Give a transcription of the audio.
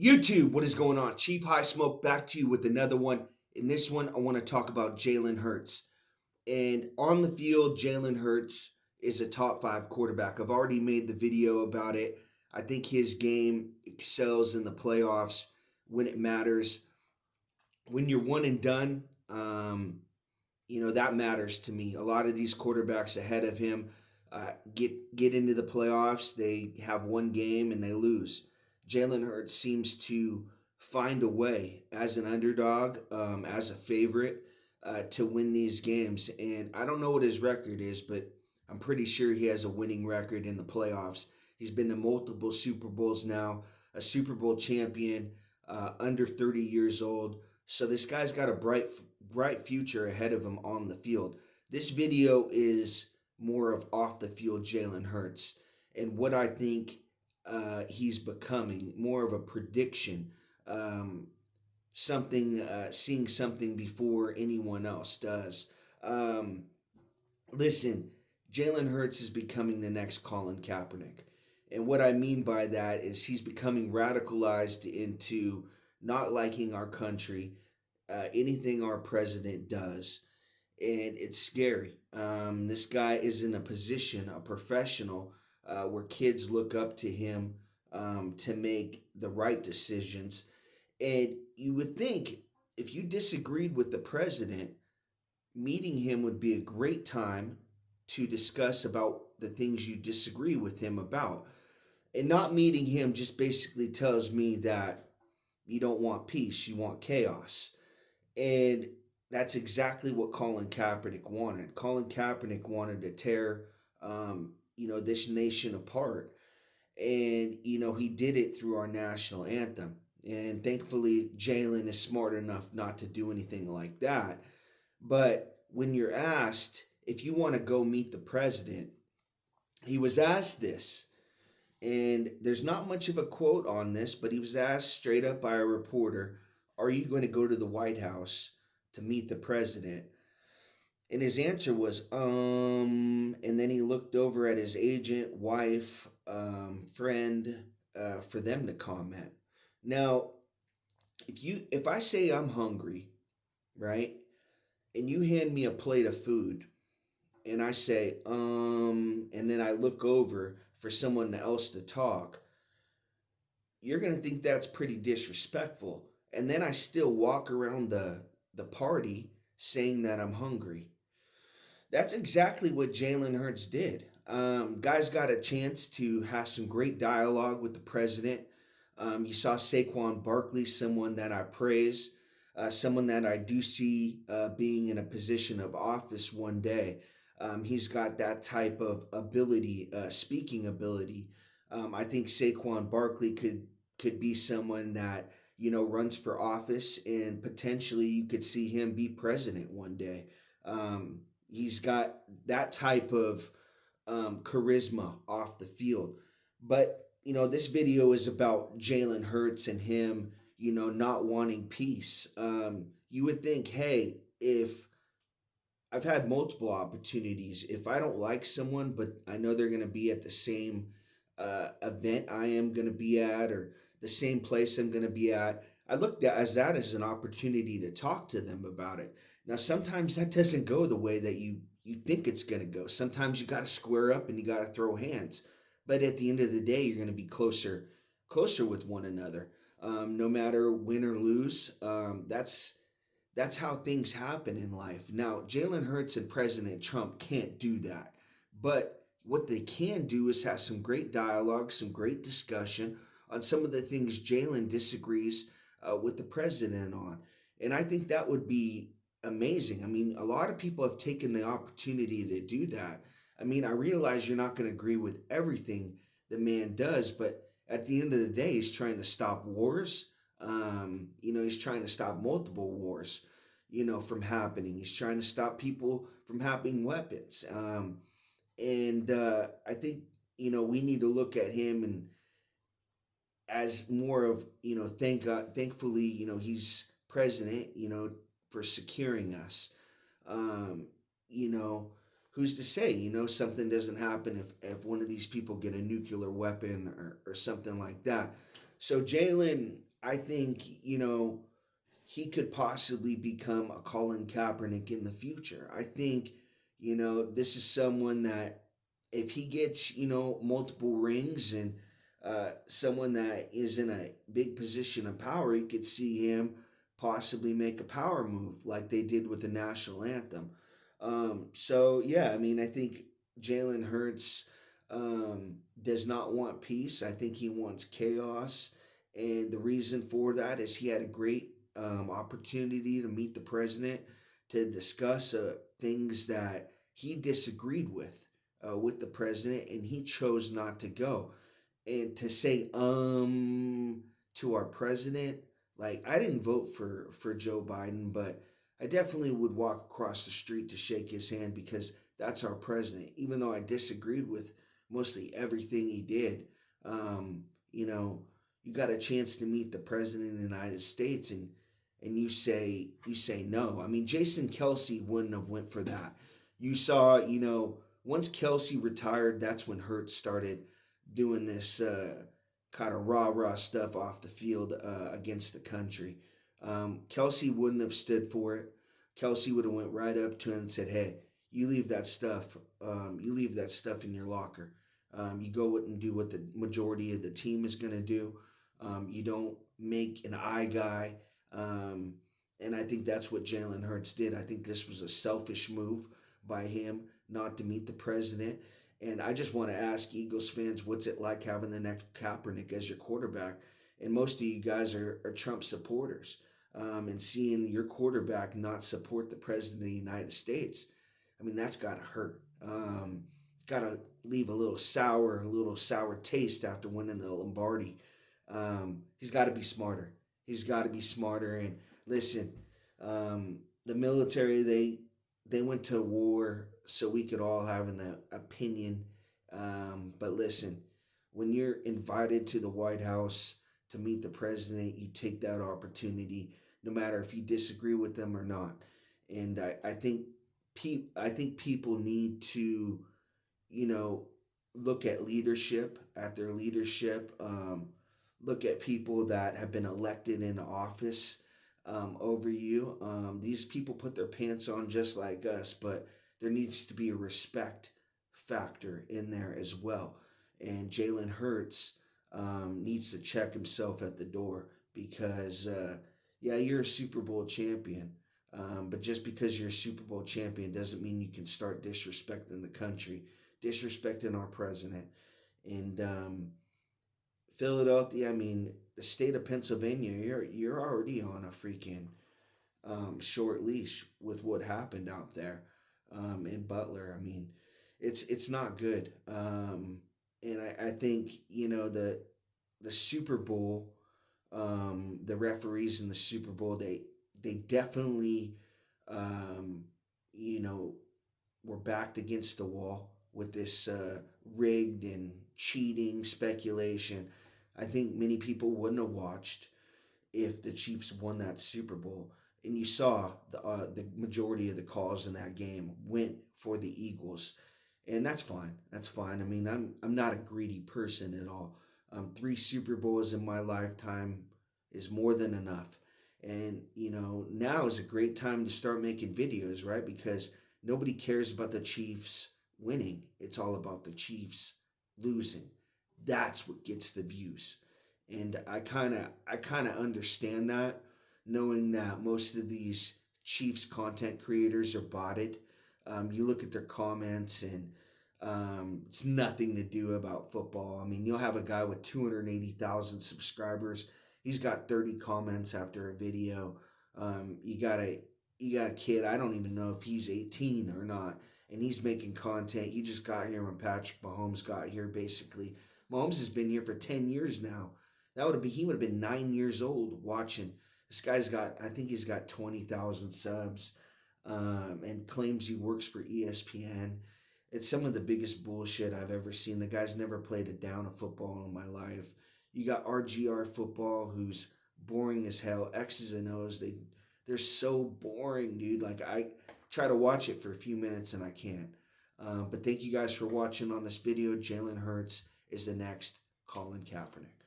YouTube, what is going on? Chief High Smoke back to you with another one. In this one, I want to talk about Jalen Hurts. And on the field, Jalen Hurts is a top five quarterback. I've already made the video about it. I think his game excels in the playoffs when it matters. When you're one and done, that matters to me. A lot of these quarterbacks ahead of him get into the playoffs. They have one game and they lose. Jalen Hurts seems to find a way as an underdog, as a favorite, to win these games. And I don't know what his record is, but I'm pretty sure he has a winning record in the playoffs. He's been to multiple Super Bowls now, a Super Bowl champion, under 30 years old. So this guy's got a bright future ahead of him on the field. This video is more of off the field Jalen Hurts and what I think he's becoming, more of a prediction, seeing something before anyone else does. Listen, Jalen Hurts is becoming the next Colin Kaepernick. And what I mean by that is he's becoming radicalized into not liking our country, anything our president does. And it's scary. This guy is in a position, a professional, where kids look up to him to make the right decisions. And you would think if you disagreed with the president, meeting him would be a great time to discuss about the things you disagree with him about. And not meeting him just basically tells me that you don't want peace, you want chaos. And that's exactly what Colin Kaepernick wanted. Colin Kaepernick wanted to tear, this nation apart. And, he did it through our national anthem. And thankfully, Jalen is smart enough not to do anything like that. But when you're asked if you want to go meet the president, he was asked this. And there's not much of a quote on this, but he was asked straight up by a reporter, are you going to go to the White House to meet the president? And his answer was, and then he looked over at his agent, wife, friend, for them to comment. Now, if I say I'm hungry, right, and you hand me a plate of food, and I say, and then I look over for someone else to talk, you're going to think that's pretty disrespectful. And then I still walk around the party saying that I'm hungry. That's exactly what Jalen Hurts did. Guys got a chance to have some great dialogue with the president. You saw Saquon Barkley, someone that I praise, someone that I do see being in a position of office one day. He's got that type of ability, speaking ability. I think Saquon Barkley could be someone that runs for office, and potentially you could see him be president one day. He's got that type of charisma off the field. But, this video is about Jalen Hurts and him, not wanting peace. You would think, hey, if I've had multiple opportunities, if I don't like someone, but I know they're going to be at the same event I am going to be at, or the same place I'm going to be at, I looked at as that as an opportunity to talk to them about it. Now, sometimes that doesn't go the way that you think it's going to go. Sometimes you got to square up and you got to throw hands. But at the end of the day, you're going to be closer with one another. No matter win or lose, that's how things happen in life. Now, Jalen Hurts and President Trump can't do that. But what they can do is have some great dialogue, some great discussion on some of the things Jalen disagrees with the president on. And I think that would be amazing. I mean, a lot of people have taken the opportunity to do that. I mean, I realize you're not going to agree with everything the man does, but at the end of the day, he's trying to stop wars. He's trying to stop multiple wars, from happening. He's trying to stop people from having weapons. And I think, we need to look at him and as more of, thank God, thankfully, he's president, for securing us. You know, who's to say, something doesn't happen if one of these people get a nuclear weapon or something like that. So Jalen, I think, he could possibly become a Colin Kaepernick in the future. I think, this is someone that if he gets, multiple rings and someone that is in a big position of power, you could see him possibly make a power move like they did with the national anthem. So, yeah, I mean, I think Jalen Hurts does not want peace. I think he wants chaos. And the reason for that is he had a great opportunity to meet the president to discuss things that he disagreed with the president, and he chose not to go. And to say to our president, like, I didn't vote for Joe Biden, but I definitely would walk across the street to shake his hand because that's our president. Even though I disagreed with mostly everything he did, um, you know, you got a chance to meet the president of the United States, and you say no. I mean, Jason Kelsey wouldn't have went for that. You saw, once Kelsey retired, that's when Hurts started doing this kind of rah rah stuff off the field against the country. Kelsey wouldn't have stood for it. Kelsey would have went right up to him and said, "Hey, you leave that stuff. You leave that stuff in your locker. You go and do what the majority of the team is going to do. You don't make an eye guy." Um, and I think that's what Jalen Hurts did. I think this was a selfish move by him not to meet the president. And I just want to ask Eagles fans, what's it like having the next Kaepernick as your quarterback? And most of you guys are Trump supporters. And seeing your quarterback not support the president of the United States, I mean, that's got to hurt. Got to leave a little sour taste after winning the Lombardi. He's got to be smarter. He's got to be smarter. And listen, the military, they went to war so we could all have an opinion. But listen, when you're invited to the White House to meet the president, you take that opportunity, no matter if you disagree with them or not. And I think people need to, you know, look at leadership, at their leadership. Look at people that have been elected in office over you. These people put their pants on just like us, but there needs to be a respect factor in there as well. And Jalen Hurts needs to check himself at the door because, yeah, you're a Super Bowl champion. But just because you're a Super Bowl champion doesn't mean you can start disrespecting the country, disrespecting our president. And Philadelphia, I mean, the state of Pennsylvania, you're already on a freaking short leash with what happened out there in Butler. I mean, it's not good. And I think the Super Bowl, the referees in the Super Bowl, they definitely um, you know were backed against the wall with this rigged and cheating speculation. I think many people wouldn't have watched if the Chiefs won that Super Bowl. And you saw the majority of the calls in that game went for the Eagles, and that's fine. That's fine. I mean, I'm not a greedy person at all. Three Super Bowls in my lifetime is more than enough. And now is a great time to start making videos, right? Because nobody cares about the Chiefs winning. It's all about the Chiefs losing. That's what gets the views. And I kind of understand that, knowing that most of these Chiefs content creators are botted. You look at their comments, and it's nothing to do about football. I mean, you'll have a guy with 280,000 subscribers. He's got 30 comments after a video. You got a kid. I don't even know if he's 18 or not, and he's making content. He just got here when Patrick Mahomes got here. Basically, Mahomes has been here for 10 years now. He would have been 9 years old watching. This guy's got, I think he's got 20,000 subs, and claims he works for ESPN. It's some of the biggest bullshit I've ever seen. The guy's never played a down of football in my life. You got RGR football, who's boring as hell. X's and O's, they're so boring, dude. Like, I try to watch it for a few minutes and I can't. But thank you guys for watching on this video. Jalen Hurts is the next Colin Kaepernick.